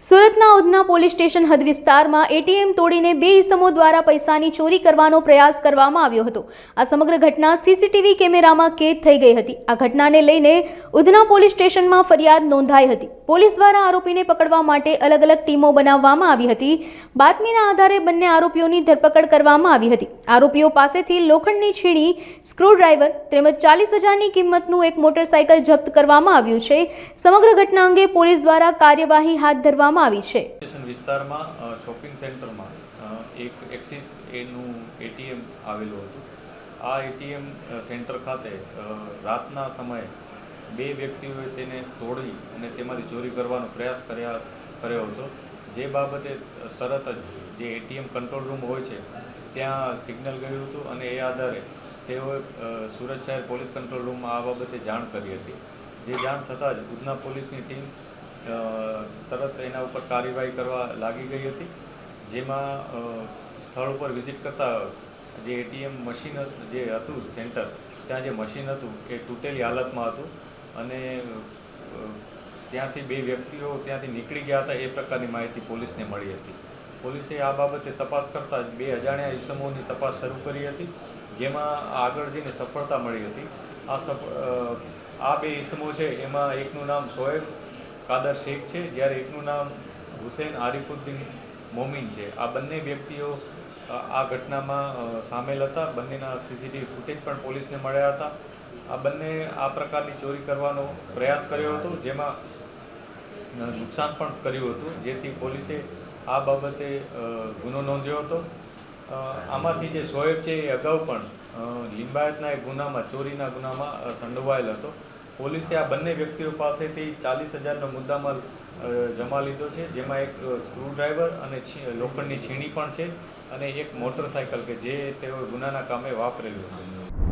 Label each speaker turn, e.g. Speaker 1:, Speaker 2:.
Speaker 1: સુરતના Udhna police station હદ વિસ્તારમાં એટીએમ તોડીને બે ઇસમો દ્વારા પૈસાની ચોરી કરવાનો પ્રયાસ કરવામાં આવ્યો હતો। આ સમગ્ર ઘટના સીસીટીવી કેમેરામાં કેદ થઈ ગઈ હતી। આ ઘટનાને લઈને ઉધના પોલીસ સ્ટેશનમાં ફરિયાદ નોંધાઈ હતી। પોલીસ દ્વારા આરોપીને પકડવા માટે અલગ અલગ ટીમો બનાવવામાં આવી હતી। બાતમીના આધારે બંને આરોપીઓની ધરપકડ કરવામાં આવી હતી। આરોપીઓ પાસેથી લોખંડની છીણી, સ્ક્રૂડ્રાઈવર તેમજ 40,000ની કિંમતનું એક મોટરસાઇકલ જપ્ત કરવામાં આવ્યું છે। સમગ્ર ઘટના અંગે પોલીસ દ્વારા કાર્યવાહી હાથ ધરવામાં
Speaker 2: સ્ટેશન વિસ્તારમાં શોપિંગ સેન્ટરમાં એક એક્સિસ એનું એટીએમ આવેલું હતું। આ એટીએમ સેન્ટર ખાતે રાતના સમયે બે વ્યક્તિઓએ તેને તોડી અને તેમાંથી ચોરી કરવાનો પ્રયાસ કર્યો હતો। જે બાબતે તરત જ જે એટીએમ કંટ્રોલ રૂમ હોય છે ત્યાં સિગ્નલ ગયું હતું અને એ આધારે તેઓએ સુરત શહેર પોલીસ કંટ્રોલ રૂમમાં આ બાબતે જાણ કરી હતી। જે જાણ થતાં જ ઉધના પોલીસની ટીમ તરત એના ઉપર કાર્યવાહી કરવા લાગી ગઈ હતી। જેમાં સ્થળ ઉપર વિઝિટ કરતા જે એટીએમ મશીન જે હતું સેન્ટર, ત્યાં જે મશીન હતું એ તૂટેલી હાલતમાં હતું અને ત્યાંથી બે વ્યક્તિઓ ત્યાંથી નીકળી ગયા હતા એ પ્રકારની માહિતી પોલીસને મળી હતી। પોલીસે આ બાબતે તપાસ કરતાં જ બે અજાણ્યા ઇસમોની તપાસ શરૂ કરી હતી, જેમાં આગળ જઈને સફળતા મળી હતી। આ બે ઇસમો છે એમાં એકનું નામ શોએબ કાદર શેખ છે, જ્યારે એકનું નામ હુસેન આરિફુદ્દીન મોમીન છે। આ બંને વ્યક્તિઓ આ ઘટનામાં સામેલ હતા। બંનેના સીસીટીવી ફૂટેજ પણ પોલીસને મળ્યા હતા। આ બંને આ પ્રકારની ચોરી કરવાનો પ્રયાસ કર્યો હતો, જેમાં નુકસાન પણ કર્યું હતું, જેથી પોલીસે આ બાબતે ગુનો નોંધ્યો હતો। આમાંથી જે શોએબ છે એ અગાઉ પણ લિંબાયતના એક ગુનામાં, ચોરીના ગુનામાં સંડોવાયેલ હતો। પોલીસે આ બંને વ્યક્તિઓ પાસેથી 40,000નો મુદ્દામાલ જમા લીધો છે, જેમાં એક સ્ક્રૂડ્રાઈવર અને લોખંડની છીણી પણ છે અને એક મોટરસાઇકલ કે જે તેઓ ગુનાના કામે વાપરેલું હતું।